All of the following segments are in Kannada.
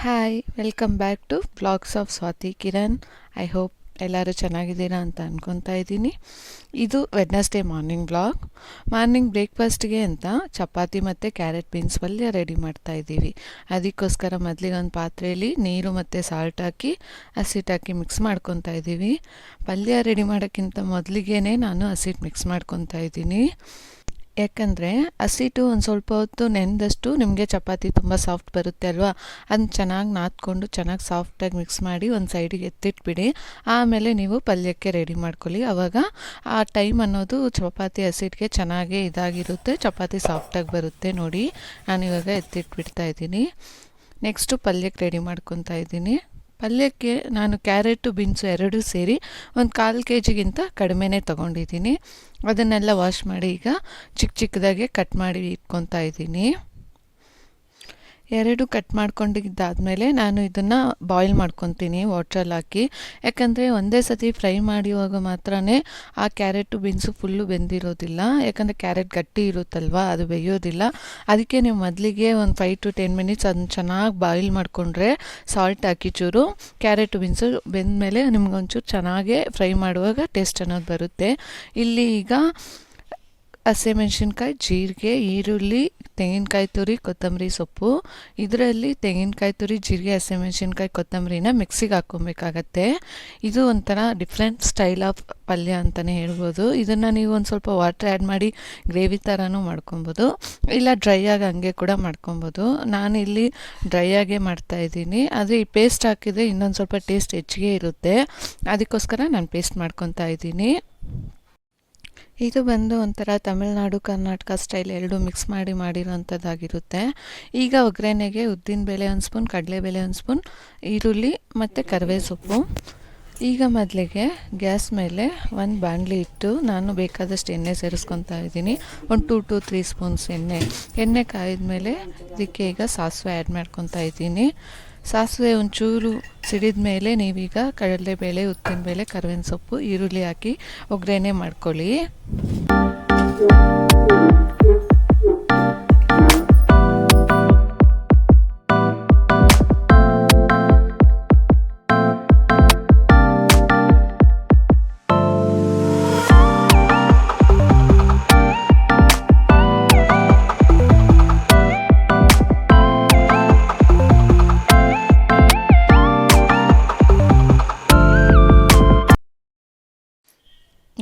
Hi welcome back to blogs of Swathi Kiran. I hope ಎಲ್ಲರೂ ಚೆನ್ನಾಗಿದ್ದೀರಾ ಅಂತ ಅಂದ್ಕೊತಾ ಇದ್ದೀನಿ. ಇದು ವೆಡ್ನೆಸ್ಡೇ ಮಾರ್ನಿಂಗ್ ಬ್ಲಾಗ್. ಮಾರ್ನಿಂಗ್ ಬ್ರೇಕ್ಫಾಸ್ಟ್ಗೆ ಅಂತ ಚಪಾತಿ ಮತ್ತು ಕ್ಯಾರೆಟ್ ಬೀನ್ಸ್ ಪಲ್ಯ ರೆಡಿ ಮಾಡ್ತಾ ಇದ್ದೀವಿ. ಅದಕ್ಕೋಸ್ಕರ ಮೊದಲಿಗೆ ಒಂದು ಪಾತ್ರೆಯಲ್ಲಿ ನೀರು ಮತ್ತು ಸಾಲ್ಟ್ ಹಾಕಿ ಹಸಿಟ್ಟು ಹಾಕಿ ಮಿಕ್ಸ್ ಮಾಡ್ಕೊತಾ ಇದ್ದೀವಿ. ಪಲ್ಯ ರೆಡಿ ಮಾಡೋಕ್ಕಿಂತ ಮೊದಲಿಗೆ ನಾನು ಹಸಿಟ್ಟು ಮಿಕ್ಸ್ ಮಾಡ್ಕೊತಾ ಇದ್ದೀನಿ. ಯಾಕಂದರೆ ಹಸಿಟ್ಟು ಒಂದು ಸ್ವಲ್ಪ ಹೊತ್ತು ನೆನೆದಷ್ಟು ನಿಮಗೆ ಚಪಾತಿ ತುಂಬ ಸಾಫ್ಟ್ ಬರುತ್ತೆ ಅಲ್ವಾ. ಅದನ್ನ ಚೆನ್ನಾಗಿ ನಾದ್ಕೊಂಡು ಚೆನ್ನಾಗಿ ಸಾಫ್ಟಾಗಿ ಮಿಕ್ಸ್ ಮಾಡಿ ಒಂದು ಸೈಡಿಗೆ ಎತ್ತಿಟ್ಬಿಡಿ. ಆಮೇಲೆ ನೀವು ಪಲ್ಯಕ್ಕೆ ರೆಡಿ ಮಾಡ್ಕೊಳ್ಳಿ. ಆವಾಗ ಆ ಟೈಮ್ ಅನ್ನೋದು ಚಪಾತಿ ಹಸಿಟ್ಟಿಗೆ ಚೆನ್ನಾಗೇ ಇದಾಗಿರುತ್ತೆ, ಚಪಾತಿ ಸಾಫ್ಟಾಗಿ ಬರುತ್ತೆ. ನೋಡಿ, ನಾನಿವಾಗ ಎತ್ತಿಟ್ಬಿಡ್ತಾ ಇದ್ದೀನಿ. ನೆಕ್ಸ್ಟು ಪಲ್ಯಕ್ಕೆ ರೆಡಿ ಮಾಡ್ಕೊತಾ ಇದ್ದೀನಿ. ಪಲ್ಯಕ್ಕೆ ನಾನು ಕ್ಯಾರೆಟು ಬೀನ್ಸು ಎರಡೂ ಸೇರಿ ಒಂದು 1/4 kg ಕಡಿಮೆನೇ ತೊಗೊಂಡಿದ್ದೀನಿ. ಅದನ್ನೆಲ್ಲ ವಾಶ್ ಮಾಡಿ ಈಗ ಚಿಕ್ಕ ಚಿಕ್ಕದಾಗೆ ಕಟ್ ಮಾಡಿ ಇಟ್ಕೊತಾ ಇದ್ದೀನಿ. ಎರಡು ಕಟ್ ಮಾಡ್ಕೊಂಡಿದ್ದಾದಮೇಲೆ ನಾನು ಇದನ್ನು ಬಾಯ್ಲ್ ಮಾಡ್ಕೊತೀನಿ ವಾಟ್ರಲ್ಲಿ ಹಾಕಿ. ಯಾಕಂದರೆ ಒಂದೇ ಸತಿ ಫ್ರೈ ಮಾಡುವಾಗ ಮಾತ್ರ ಆ ಕ್ಯಾರೆಟು ಬೀನ್ಸು ಫುಲ್ಲು ಬೆಂದಿರೋದಿಲ್ಲ. ಯಾಕಂದರೆ ಕ್ಯಾರೆಟ್ ಗಟ್ಟಿ ಇರುತ್ತಲ್ವ, ಅದು ಬೇಯೋದಿಲ್ಲ. ಅದಕ್ಕೆ ನೀವು ಮೊದಲಿಗೆ ಒಂದು 5 to 10 minutes ಅದನ್ನ ಚೆನ್ನಾಗಿ ಬಾಯ್ಲ್ ಮಾಡಿಕೊಂಡ್ರೆ ಸಾಲ್ಟ್ ಹಾಕಿ ಚೂರು ಕ್ಯಾರೆಟು ಬೀನ್ಸು ಬೆಂದಮೇಲೆ ನಿಮ್ಗೊಂಚೂರು ಚೆನ್ನಾಗೇ ಫ್ರೈ ಮಾಡುವಾಗ ಟೇಸ್ಟ್ ಅನ್ನೋದು ಬರುತ್ತೆ. ಇಲ್ಲಿ ಈಗ ಹಸಿಮೆಣ್ಸಿನ್ಕಾಯಿ, ಜೀರಿಗೆ, ಈರುಳ್ಳಿ, ತೆಂಗಿನಕಾಯಿ ತುರಿ, ಕೊತ್ತಂಬರಿ ಸೊಪ್ಪು. ಇದರಲ್ಲಿ ತೆಂಗಿನಕಾಯಿ ತುರಿ, ಜೀರಿಗೆ, ಹಸಿಮೆಣ್ಸಿನ್ಕಾಯಿ, ಕೊತ್ತಂಬರಿನ ಮಿಕ್ಸಿಗೆ ಹಾಕ್ಕೊಬೇಕಾಗತ್ತೆ. ಇದು ಒಂಥರ ಡಿಫ್ರೆಂಟ್ ಸ್ಟೈಲ್ ಆಫ್ ಪಲ್ಯ ಅಂತಲೇ ಹೇಳ್ಬೋದು. ಇದನ್ನು ನೀವು ಒಂದು ಸ್ವಲ್ಪ ವಾಟರ್ ಆ್ಯಡ್ ಮಾಡಿ ಗ್ರೇವಿ ಥರನೂ ಮಾಡ್ಕೊಬೋದು, ಇಲ್ಲ ಡ್ರೈ ಆಗಿ ಹಂಗೆ ಕೂಡ ಮಾಡ್ಕೊಬೋದು. ನಾನಿಲ್ಲಿ ಡ್ರೈ ಆಗೇ ಮಾಡ್ತಾಯಿದ್ದೀನಿ. ಆದರೆ ಈ ಪೇಸ್ಟ್ ಹಾಕಿದರೆ ಇನ್ನೊಂದು ಸ್ವಲ್ಪ ಟೇಸ್ಟ್ ಹೆಚ್ಚಿಗೆ ಇರುತ್ತೆ. ಅದಕ್ಕೋಸ್ಕರ ನಾನು ಪೇಸ್ಟ್ ಮಾಡ್ಕೊತಾ ಇದ್ದೀನಿ. ಇದು ಬಂದು ಒಂಥರ ತಮಿಳ್ನಾಡು ಕರ್ನಾಟಕ ಸ್ಟೈಲ್ ಎರಡೂ ಮಿಕ್ಸ್ ಮಾಡಿರೋಂಥದ್ದಾಗಿರುತ್ತೆ. ಈಗ ಒಗ್ಗರಣೆಗೆ ಉದ್ದಿನಬೇಳೆ 1 ಸ್ಪೂನ್, ಕಡಲೆಬೇಳೆ 1 ಸ್ಪೂನ್, ಈರುಳ್ಳಿ ಮತ್ತು ಕರಿಬೇವು ಸೊಪ್ಪು. ಈಗ ಮೊದಲಿಗೆ ಗ್ಯಾಸ್ ಮೇಲೆ ಒಂದು ಬಾಣಲಿ ಇಟ್ಟು ನಾನು ಬೇಕಾದಷ್ಟು ಎಣ್ಣೆ ಸೇರಿಸ್ಕೊತಾ ಇದ್ದೀನಿ. ಒಂದು 2 to 3 ಸ್ಪೂನ್ಸ್ ಎಣ್ಣೆ ಕಾಯ್ದ ಮೇಲೆ ಇದಕ್ಕೆ ಈಗ ಸಾಸಿವೆ ಆ್ಯಡ್ ಮಾಡ್ಕೊತಾ ಇದ್ದೀನಿ. ಸಾಸಿವೆ ಒಂಚೂರು ಸಿಡಿದ ಮೇಲೆ ನೀವೀಗ ಕಡಲೆಬೇಳೆ, ಉದ್ದಿನಬೇಳೆ, ಕರಿಬೇವಿನ ಸೊಪ್ಪು, ಈರುಳ್ಳಿ ಹಾಕಿ ಒಗ್ಗರಣೆ ಮಾಡ್ಕೊಳ್ಳಿ.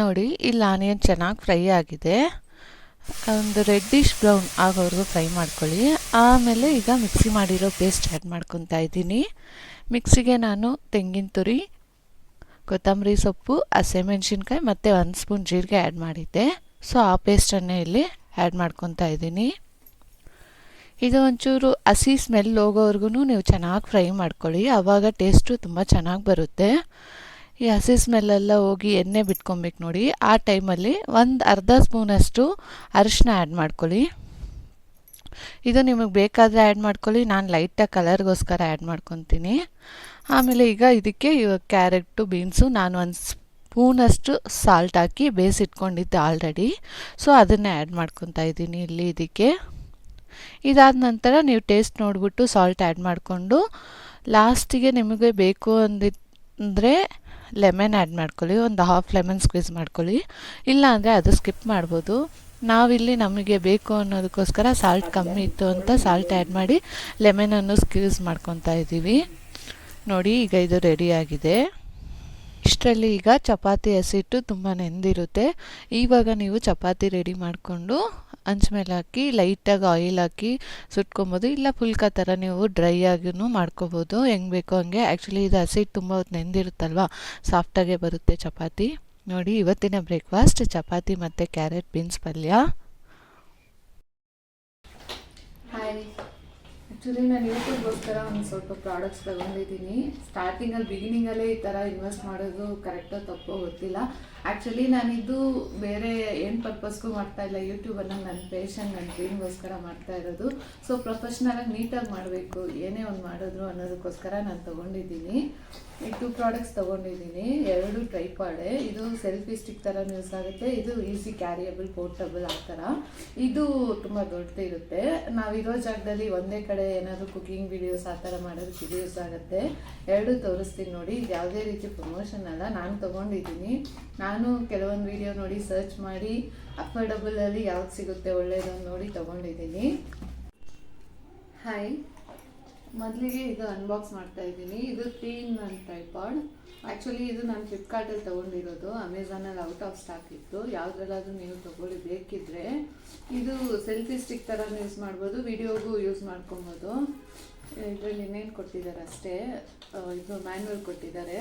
ನೋಡಿ, ಇಲ್ಲಿ ಆನಿಯನ್ ಚೆನ್ನಾಗಿ ಫ್ರೈ ಆಗಿದೆ. ಒಂದು ರೆಡ್ಡಿಶ್ ಬ್ರೌನ್ ಆಗೋವರೆಗೂ ಫ್ರೈ ಮಾಡ್ಕೊಳ್ಳಿ. ಆಮೇಲೆ ಈಗ ಮಿಕ್ಸಿ ಮಾಡಿರೋ ಪೇಸ್ಟ್ ಆ್ಯಡ್ ಮಾಡ್ಕೊತಾ ಇದ್ದೀನಿ. ಮಿಕ್ಸಿಗೆ ನಾನು ತೆಂಗಿನ ತುರಿ, ಕೊತ್ತಂಬರಿ ಸೊಪ್ಪು, ಹಸಿಮೆಣ್ಸಿನ್ಕಾಯಿ ಮತ್ತು 1 ಸ್ಪೂನ್ ಜೀರಿಗೆ ಆ್ಯಡ್ ಮಾಡಿದ್ದೆ. ಸೊ ಆ ಪೇಸ್ಟನ್ನೇ ಇಲ್ಲಿ ಆ್ಯಡ್ ಮಾಡ್ಕೊತಾ ಇದ್ದೀನಿ. ಇದು ಒಂಚೂರು ಹಸಿ ಸ್ಮೆಲ್ ಹೋಗೋವರೆಗೂ ನೀವು ಚೆನ್ನಾಗಿ ಫ್ರೈ ಮಾಡ್ಕೊಳ್ಳಿ. ಆವಾಗ ಟೇಸ್ಟು ತುಂಬ ಚೆನ್ನಾಗಿ ಬರುತ್ತೆ. ಈ ಹಸಿ ಸ್ಮೆಲ್ಲೆಲ್ಲ ಹೋಗಿ ಎಣ್ಣೆ ಬಿಟ್ಕೊಬೇಕು ನೋಡಿ. ಆ ಟೈಮಲ್ಲಿ ಒಂದು ಅರ್ಧ ಸ್ಪೂನಷ್ಟು ಅರಿಶಿನ ಆ್ಯಡ್ ಮಾಡ್ಕೊಳ್ಳಿ. ಇದು ನಿಮಗೆ ಬೇಕಾದರೆ ಆ್ಯಡ್ ಮಾಡ್ಕೊಳ್ಳಿ, ನಾನು ಲೈಟಾಗಿ ಕಲರ್ಗೋಸ್ಕರ ಆ್ಯಡ್ ಮಾಡ್ಕೊತೀನಿ. ಆಮೇಲೆ ಈಗ ಇದಕ್ಕೆ ಕ್ಯಾರೆಟು ಬೀನ್ಸು ನಾನು 1 ಸ್ಪೂನಷ್ಟು ಸಾಲ್ಟ್ ಹಾಕಿ ಬೇಯಿಸಿಟ್ಕೊಂಡಿದ್ದೆ ಆಲ್ರೆಡಿ. ಸೊ ಅದನ್ನೇ ಆ್ಯಡ್ ಮಾಡ್ಕೊತಾ ಇದ್ದೀನಿ ಇಲ್ಲಿ ಇದಕ್ಕೆ. ಇದಾದ ನಂತರ ನೀವು ಟೇಸ್ಟ್ ನೋಡಿಬಿಟ್ಟು ಸಾಲ್ಟ್ ಆ್ಯಡ್ ಮಾಡಿಕೊಂಡು ಲಾಸ್ಟಿಗೆ ನಿಮಗೆ ಬೇಕು ಅಂದರೆ ಲೆಮನ್ ಆ್ಯಡ್ ಮಾಡ್ಕೊಳ್ಳಿ. ಒಂದು 1/2 ಲೆಮನ್ ಸ್ಕ್ವೀಸ್ ಮಾಡ್ಕೊಳ್ಳಿ. ಇಲ್ಲ ಅಂದರೆ ಅದು ಸ್ಕಿಪ್ ಮಾಡ್ಬೋದು. ನಾವಿಲ್ಲಿ ನಮಗೆ ಬೇಕು ಅನ್ನೋದಕ್ಕೋಸ್ಕರ ಸಾಲ್ಟ್ ಕಮ್ಮಿ ಇತ್ತು ಅಂತ ಸಾಲ್ಟ್ ಆ್ಯಡ್ ಮಾಡಿ ಲೆಮನನ್ನು ಸ್ಕ್ವೀಸ್ ಮಾಡ್ಕೊತಾ ಇದ್ದೀವಿ. ನೋಡಿ, ಈಗ ಇದು ರೆಡಿಯಾಗಿದೆ. ಇಷ್ಟರಲ್ಲಿ ಈಗ ಚಪಾತಿ ಹಸಿಟ್ಟು ತುಂಬ ನೆಂದಿರುತ್ತೆ. ಇವಾಗ ನೀವು ಚಪಾತಿ ರೆಡಿ ಮಾಡಿಕೊಂಡು ಹಂಚ ಮೇಲೆ ಹಾಕಿ ಲೈಟಾಗಿ ಆಯಿಲ್ ಹಾಕಿ ಸುಟ್ಕೊಬೋದು, ಇಲ್ಲ ಪುಲ್ಕ ಥರ ನೀವು ಡ್ರೈ ಆಗಿನೂ ಮಾಡ್ಕೊಬೋದು, ಹೆಂಗೆ ಬೇಕೋ ಹಂಗೆ. ಆ್ಯಕ್ಚುಲಿ ಇದು ಹಸಿಟ್ಟು ತುಂಬ ಹೊತ್ತು ನೆಂದಿರುತ್ತಲ್ವ, ಸಾಫ್ಟಾಗೇ ಬರುತ್ತೆ ಚಪಾತಿ. ನೋಡಿ, ಇವತ್ತಿನ ಬ್ರೇಕ್ಫಾಸ್ಟ್ ಚಪಾತಿ ಮತ್ತು ಕ್ಯಾರೆಟ್ ಬೀನ್ಸ್ ಪಲ್ಯ. ಹಾಯ್, ಆ್ಯಕ್ಚುಲಿ ನಾನು ಯೂಟ್ಯೂಬ್ಗೋಸ್ಕರ ಒಂದು ಸ್ವಲ್ಪ ಪ್ರಾಡಕ್ಟ್ಸ್ ತೊಗೊಂಡಿದ್ದೀನಿ. ಸ್ಟಾರ್ಟಿಂಗಲ್ಲಿ ಬಿಗಿನಿಂಗಲ್ಲೇ ಈ ಥರ ಇನ್ವೆಸ್ಟ್ ಮಾಡೋದು ಕರೆಕ್ಟೋ ತಪ್ಪೋ ಗೊತ್ತಿಲ್ಲ. ಆ್ಯಕ್ಚುಲಿ ನಾನಿದು ಬೇರೆ ಏನು ಪರ್ಪಸ್ಗೂ ಮಾಡ್ತಾ ಇಲ್ಲ, ಯೂಟ್ಯೂಬನ್ನು ನನ್ನ ಪೇಷನ್, ನನ್ನ ಡ್ರೀಮ್ಗೋಸ್ಕರ ಮಾಡ್ತಾ ಇರೋದು. ಸೊ ಪ್ರೊಫೆಷ್ನಲಾಗಿ ನೀಟಾಗಿ ಮಾಡಬೇಕು, ಏನೇ ಒಂದು ಮಾಡಿದ್ರು ಅನ್ನೋದಕ್ಕೋಸ್ಕರ ನಾನು ತೊಗೊಂಡಿದ್ದೀನಿ. ಈ 2 ಪ್ರಾಡಕ್ಟ್ಸ್ ತೊಗೊಂಡಿದ್ದೀನಿ, 2 ಟ್ರೈಪಾಡೆ. ಇದು ಸೆಲ್ಫಿ ಸ್ಟಿಕ್ ಥರ ಯೂಸ್ ಆಗುತ್ತೆ, ಇದು ಈಸಿ ಕ್ಯಾರಿಯಬಲ್ ಪೋರ್ಟಬಲ್ ಆ ಥರ. ಇದು ತುಂಬ ದೊಡ್ಡದಿರುತ್ತೆ, ನಾವಿರೋ ಜಾಗದಲ್ಲಿ ಒಂದೇ ಕಡೆ ಏನಾದರೂ ಕುಕಿಂಗ್ ವಿಡಿಯೋಸ್ ಆ ಥರ ಮಾಡೋದಕ್ಕೆ ಇದು ಯೂಸ್ ಆಗುತ್ತೆ. 2 ತೋರಿಸ್ತೀನಿ ನೋಡಿ. ಇದು ಯಾವುದೇ ರೀತಿ ಪ್ರಮೋಷನ್ ಅಲ್ಲ, ನಾನು ತೊಗೊಂಡಿದ್ದೀನಿ. ನಾನು ಕೆಲವೊಂದು ವಿಡಿಯೋ ನೋಡಿ ಸರ್ಚ್ ಮಾಡಿ ಅಫೋರ್ಡಬಲಲ್ಲಿ ಯಾವ್ದು ಸಿಗುತ್ತೆ ಒಳ್ಳೆಯದನ್ನು ನೋಡಿ ತೊಗೊಂಡಿದ್ದೀನಿ. ಹಾಯ್, ಮೊದಲಿಗೆ ಇದು ಅನ್ಬಾಕ್ಸ್ ಮಾಡ್ತಾ ಇದ್ದೀನಿ. ಇದು 3-in-1 ಟ್ರೈಪಾಡ್. ಆ್ಯಕ್ಚುಲಿ ಇದು ನಾನು ಫ್ಲಿಪ್ಕಾರ್ಟಲ್ಲಿ ತೊಗೊಂಡಿರೋದು, ಅಮೆಝಾನಲ್ಲಿ ಔಟ್ ಆಫ್ ಸ್ಟಾಕ್ ಇತ್ತು. ಯಾವುದ್ರಲ್ಲಾದರೂ ನೀವು ತೊಗೊಳ್ಳಿ ಬೇಕಿದ್ದರೆ. ಇದು ಸೆಲ್ಫಿ ಸ್ಟಿಕ್ ಥರ ಯೂಸ್ ಮಾಡ್ಬೋದು, ವಿಡಿಯೋಗೂ ಯೂಸ್ ಮಾಡ್ಕೊಬೋದು. ಇದರಲ್ಲಿ ಇನ್ನೇನು ಕೊಟ್ಟಿದ್ದಾರೆ ಅಷ್ಟೇ, ಇದು ಮ್ಯಾನ್ಯಲ್ ಕೊಟ್ಟಿದ್ದಾರೆ.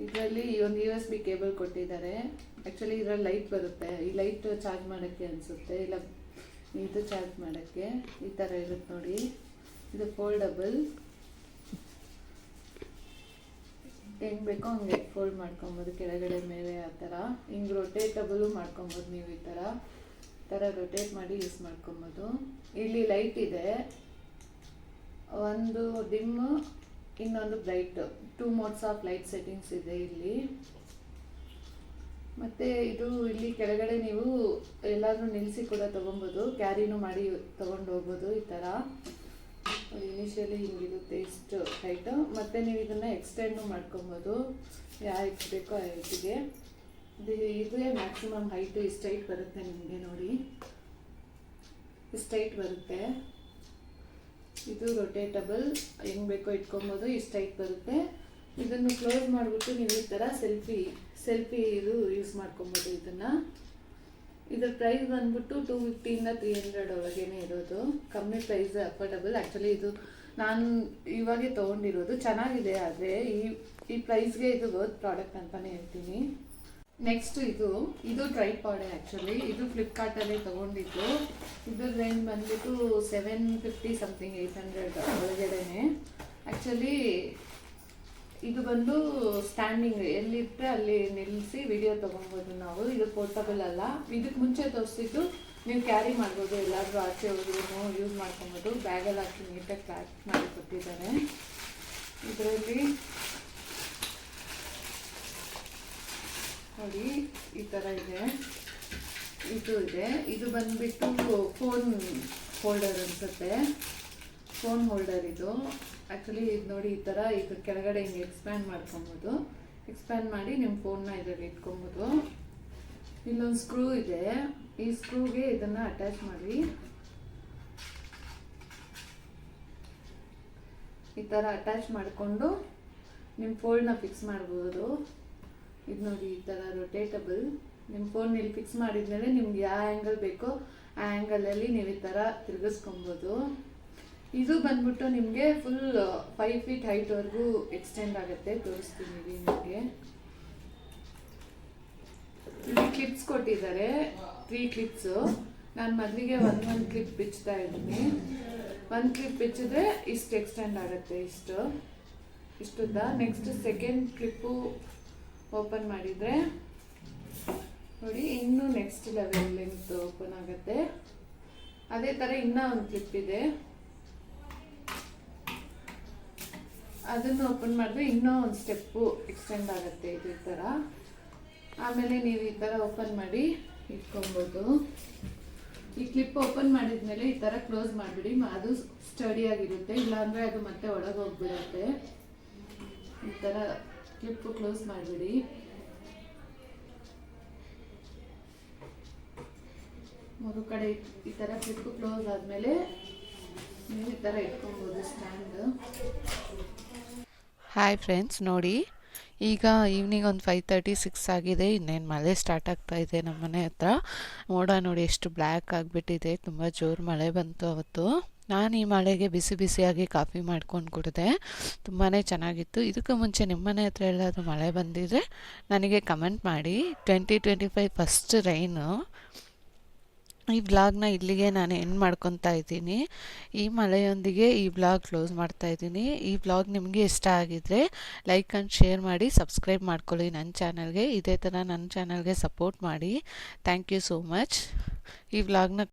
ಇದರಲ್ಲಿ ಒಂದು USB ಕೇಬಲ್ ಕೊಟ್ಟಿದ್ದಾರೆ. ಆ್ಯಕ್ಚುಲಿ ಇದರಲ್ಲಿ ಲೈಟ್ ಬರುತ್ತೆ, ಈ ಲೈಟ್ ಚಾರ್ಜ್ ಮಾಡೋಕ್ಕೆ ಅನಿಸುತ್ತೆ, ಇಲ್ಲ ಇದು ಚಾರ್ಜ್ ಮಾಡೋಕ್ಕೆ. ಈ ಥರ ಇರುತ್ತೆ ನೋಡಿ. ಇದು ಫೋಲ್ಡಬಲ್, ಹೆಂಗೆ ಬೇಕೋ ಹಂಗೆ ಫೋಲ್ಡ್ ಮಾಡ್ಕೊಬೋದು, ಕೆಳಗಡೆ ಮೇಲೆ ಆ ಥರ. ಹಿಂಗೆ ರೊಟೇಟಬಲು ಮಾಡ್ಕೊಬೋದು ನೀವು, ಈ ಥರ ರೊಟೇಟ್ ಮಾಡಿ ಯೂಸ್ ಮಾಡ್ಕೊಬೋದು. ಇಲ್ಲಿ ಲೈಟ್ ಇದೆ, ಒಂದು ಡಿಮ್, ಇನ್ನೊಂದು bright. 2 modes of light settings ಇದೆ ಇಲ್ಲಿ. ಮತ್ತು ಇದು ಇಲ್ಲಿ ಕೆಳಗಡೆ ನೀವು ಎಲ್ಲಾದರೂ ನಿಲ್ಲಿಸಿ ಕೂಡ ತೊಗೊಬೋದು, ಕ್ಯಾರಿನೂ ಮಾಡಿ ತೊಗೊಂಡು ಹೋಗ್ಬೋದು. ಈ ಥರ ಇನಿಷಿಯಲಿ ಹಿಂಗಿರುತ್ತೆ ಇಷ್ಟು ಹೈಟು. ಮತ್ತು ನೀವು ಇದನ್ನು ಎಕ್ಸ್ಟೆಂಡು ಮಾಡ್ಕೊಬೋದು, ಯಾವ ಹೈಟ್ ಬೇಕೋ ಆ ಹೈಟಿಗೆ. ಇದೇ ಮ್ಯಾಕ್ಸಿಮಮ್ ಹೈಟು, ಇಷ್ಟು ಹೈಟ್ ಬರುತ್ತೆ ನಿಮಗೆ ನೋಡಿ, ಇಷ್ಟು ಹೈಟ್ ಬರುತ್ತೆ. ಇದು ರೊಟೇಟಬಲ್, ಹೆಂಗೆ ಬೇಕೋ ಇಟ್ಕೊಬೋದು, ಇಷ್ಟು ಹೈಟ್ ಬರುತ್ತೆ. ಇದನ್ನು ಕ್ಲೋಸ್ ಮಾಡಿಬಿಟ್ಟು ನೀವು ಈ ಥರ ಸೆಲ್ಫಿ ಇದು ಯೂಸ್ ಮಾಡ್ಕೊಬೋದು ಇದನ್ನು. ಇದ್ರ ಪ್ರೈಸ್ ಬಂದ್ಬಿಟ್ಟು 250ಇಂದ 300 ಒಳಗೇನೆ ಇರೋದು, ಕಮ್ಮಿ ಪ್ರೈಸ್, ಅಫೋರ್ಡಬಲ್. ಆ್ಯಕ್ಚುಲಿ ಇದು ನಾನು ಇವಾಗೇ ತೊಗೊಂಡಿರೋದು, ಚೆನ್ನಾಗಿದೆ. ಆದರೆ ಈ ಪ್ರೈಸ್ಗೆ ಇದು ವರ್ತ್ ಪ್ರಾಡಕ್ಟ್ ಅಂತಲೇ ಹೇಳ್ತೀನಿ. ನೆಕ್ಸ್ಟ್ ಇದು ಟ್ರೈಪಾಡ್. ಆ್ಯಕ್ಚುಲಿ ಇದು ಫ್ಲಿಪ್ಕಾರ್ಟಲ್ಲೇ ತೊಗೊಂಡಿದ್ದು. ಇದ್ರ ರೇಂಜ್ ಬಂದ್ಬಿಟ್ಟು 750 ಸಮಥಿಂಗ್, 800 ಒಳಗಡೆನೆ. ಆ್ಯಕ್ಚುಲಿ ಇದು ಬಂದು ಸ್ಟ್ಯಾಂಡಿಂಗ್, ಎಲ್ಲಿಟ್ಟರೆ ಅಲ್ಲಿ ನಿಲ್ಲಿಸಿ ವಿಡಿಯೋ ತೊಗೊಬೋದು ನಾವು. ಇದು ಪೋರ್ಟಬಲ್ ಅಲ್ಲ. ಇದಕ್ಕೆ ಮುಂಚೆ ತೋರಿಸಿದ್ದು ನೀವು ಕ್ಯಾರಿ ಮಾಡ್ಬೋದು, ಎಲ್ಲಾದರೂ ಆಚೆ ಹೋದ್ರೂ ಯೂಸ್ ಮಾಡ್ಕೊಬೋದು. ಬ್ಯಾಗಲ್ಲಿ ಹಾಕಿ ನೀಟಾಗಿ ಪ್ಯಾಕ್ ಮಾಡಿ ಕೊಟ್ಟಿದ್ದಾರೆ. ಇದರಲ್ಲಿ ನೋಡಿ ಈ ಥರ ಇದೆ, ಇದು ಬಂದುಬಿಟ್ಟು ಫೋನ್ ಹೋಲ್ಡರ್ ಅನಿಸುತ್ತೆ, ಫೋನ್ ಹೋಲ್ಡರ್ ಇದು. ಆ್ಯಕ್ಚುಲಿ ಇದು ನೋಡಿ ಈ ಥರ, ಇದು ಕೆಳಗಡೆ ಹಿಂಗೆ ಎಕ್ಸ್ಪ್ಯಾಂಡ್ ಮಾಡ್ಕೊಬೋದು. ಎಕ್ಸ್ಪ್ಯಾಂಡ್ ಮಾಡಿ ನಿಮ್ಮ ಫೋನ್ನ ಇದರಲ್ಲಿ ಇಟ್ಕೊಬೋದು. ಇಲ್ಲೊಂದು ಸ್ಕ್ರೂ ಇದೆ, ಈ ಸ್ಕ್ರೂಗೆ ಇದನ್ನು ಅಟ್ಯಾಚ್ ಮಾಡಿ ಈ ಥರ ಅಟ್ಯಾಚ್ ಮಾಡಿಕೊಂಡು ನಿಮ್ಮ ಫೋನ್ನ ಫಿಕ್ಸ್ ಮಾಡ್ಬೋದು. ಇದು ನೋಡಿ ಈ ಥರ ರೊಟೇಟಬಲ್. ನಿಮ್ಮ ಫೋನ್ ಇಲ್ಲಿ ಫಿಕ್ಸ್ ಮಾಡಿದ್ಮೇಲೆ ನಿಮ್ಗೆ ಯಾವ ಆ್ಯಂಗಲ್ ಬೇಕೋ ಆ ಆ್ಯಂಗಲಲ್ಲಿ ನೀವು ಈ ಥರ ತಿರುಗಿಸ್ಕೊಬೋದು. ಇದು ಬಂದ್ಬಿಟ್ಟು ನಿಮಗೆ ಫುಲ್ 5 ಫೀಟ್ ಹೈಟ್ವರೆಗೂ ಎಕ್ಸ್ಟೆಂಡ್ ಆಗುತ್ತೆ. ತೋರಿಸ್ತೀನಿ ನಿಮಗೆ. ಇಲ್ಲಿ ಕ್ಲಿಪ್ಸ್ ಕೊಟ್ಟಿದ್ದಾರೆ, 3 ಕ್ಲಿಪ್ಸು. ನಾನು ಮೊದಲಿಗೆ ಒಂದು ಕ್ಲಿಪ್ ಬಿಚ್ತಾ ಇದ್ದೀನಿ. ಒಂದು ಕ್ಲಿಪ್ ಬಿಚ್ಚಿದ್ರೆ ಇಷ್ಟು ಎಕ್ಸ್ಟೆಂಡ್ ಆಗುತ್ತೆ, ಇಷ್ಟುದ್ದ. ನೆಕ್ಸ್ಟ್ ಸೆಕೆಂಡ್ ಕ್ಲಿಪ್ಪು ಓಪನ್ ಮಾಡಿದರೆ ನೋಡಿ, ಇನ್ನೂ ನೆಕ್ಸ್ಟ್ ಲೆವೆಲ್ ಲೆಂತ್ ಓಪನ್ ಆಗುತ್ತೆ. ಅದೇ ಥರ ಇನ್ನೂ ಒಂದು ಕ್ಲಿಪ್ ಇದೆ, ಅದನ್ನು ಓಪನ್ ಮಾಡಿದ್ರೆ ಇನ್ನೂ ಒಂದು ಸ್ಟೆಪ್ಪು ಎಕ್ಸ್ಟೆಂಡ್ ಆಗುತ್ತೆ ಇದು ಈ ಥರ. ಆಮೇಲೆ ನೀವು ಈ ಥರ ಓಪನ್ ಮಾಡಿ ಇಟ್ಕೊಬೋದು. ಈ ಕ್ಲಿಪ್ ಓಪನ್ ಮಾಡಿದ್ಮೇಲೆ ಈ ಥರ ಕ್ಲೋಸ್ ಮಾಡಿಬಿಡಿ, ಅದು ಸ್ಟಡಿಯಾಗಿರುತ್ತೆ. ಇಲ್ಲಾಂದರೆ ಅದು ಮತ್ತೆ ಒಳಗೆ ಹೋಗ್ಬಿಡುತ್ತೆ. ಈ ಥರ ಕ್ಲಿಪ್ಪು ಕ್ಲೋಸ್ ಮಾಡಿಬಿಡಿ. ಮೂರು ಕಡೆ ಈ ಥರ ಕ್ಲಿಪ್ಪು ಕ್ಲೋಸ್ ಆದಮೇಲೆ ನೀವು ಈ ಥರ ಇಟ್ಕೊಬೋದು ಸ್ಟ್ಯಾಂಡ್. ಹಾಯ್ ಫ್ರೆಂಡ್ಸ್, ನೋಡಿ ಈಗ ಈವ್ನಿಂಗ್ ಒಂದು 5:36 ಆಗಿದೆ. ಇನ್ನೇನು ಮಳೆ ಸ್ಟಾರ್ಟ್ ಆಗ್ತಾ ಇದೆ ನಮ್ಮ ಮನೆ ಹತ್ರ. ಮೋಡ ನೋಡಿ ಎಷ್ಟು ಬ್ಲ್ಯಾಕ್ ಆಗಿಬಿಟ್ಟಿದೆ, ತುಂಬ ಜೋರು ಮಳೆ ಬಂತು ಅವತ್ತು. ನಾನು ಈ ಮಳೆಗೆ ಬಿಸಿ ಬಿಸಿಯಾಗಿ ಕಾಫಿ ಮಾಡ್ಕೊಂಡು ಕುಡಿದೆ, ತುಂಬಾ ಚೆನ್ನಾಗಿತ್ತು. ಇದಕ್ಕೂ ಮುಂಚೆ ನಿಮ್ಮ ಮನೆ ಹತ್ರ ಎಲ್ಲಾದರೂ ಮಳೆ ಬಂದಿದ್ದರೆ ನನಗೆ ಕಮೆಂಟ್ ಮಾಡಿ. 2025 ಫಸ್ಟ್ ರೈನು ಈ ವ್ಲಾಗ್ನ ಇಲ್ಲಿಗೆ ನಾನು ಎಂಡ್ ಮಾಡ್ಕೊತಾ ಇದ್ದೀನಿ. ಈ ಮಳೆಯೊಂದಿಗೆ ಈ ವ್ಲಾಗ್ ಕ್ಲೋಸ್ ಮಾಡ್ತಾ ಇದ್ದೀನಿ. ಈ ವ್ಲಾಗ್ ನಿಮಗೆ ಇಷ್ಟ ಆಗಿದ್ರೆ ಲೈಕ್ ಆ್ಯಂಡ್ ಶೇರ್ ಮಾಡಿ, ಸಬ್ಸ್ಕ್ರೈಬ್ ಮಾಡ್ಕೊಳ್ಳಿ ನನ್ನ ಚಾನಲ್ಗೆ. ಇದೇ ಥರ ನನ್ನ ಚಾನಲ್ಗೆ ಸಪೋರ್ಟ್ ಮಾಡಿ. Thank you so much. ಈ ವ್ಲಾಗ್ನ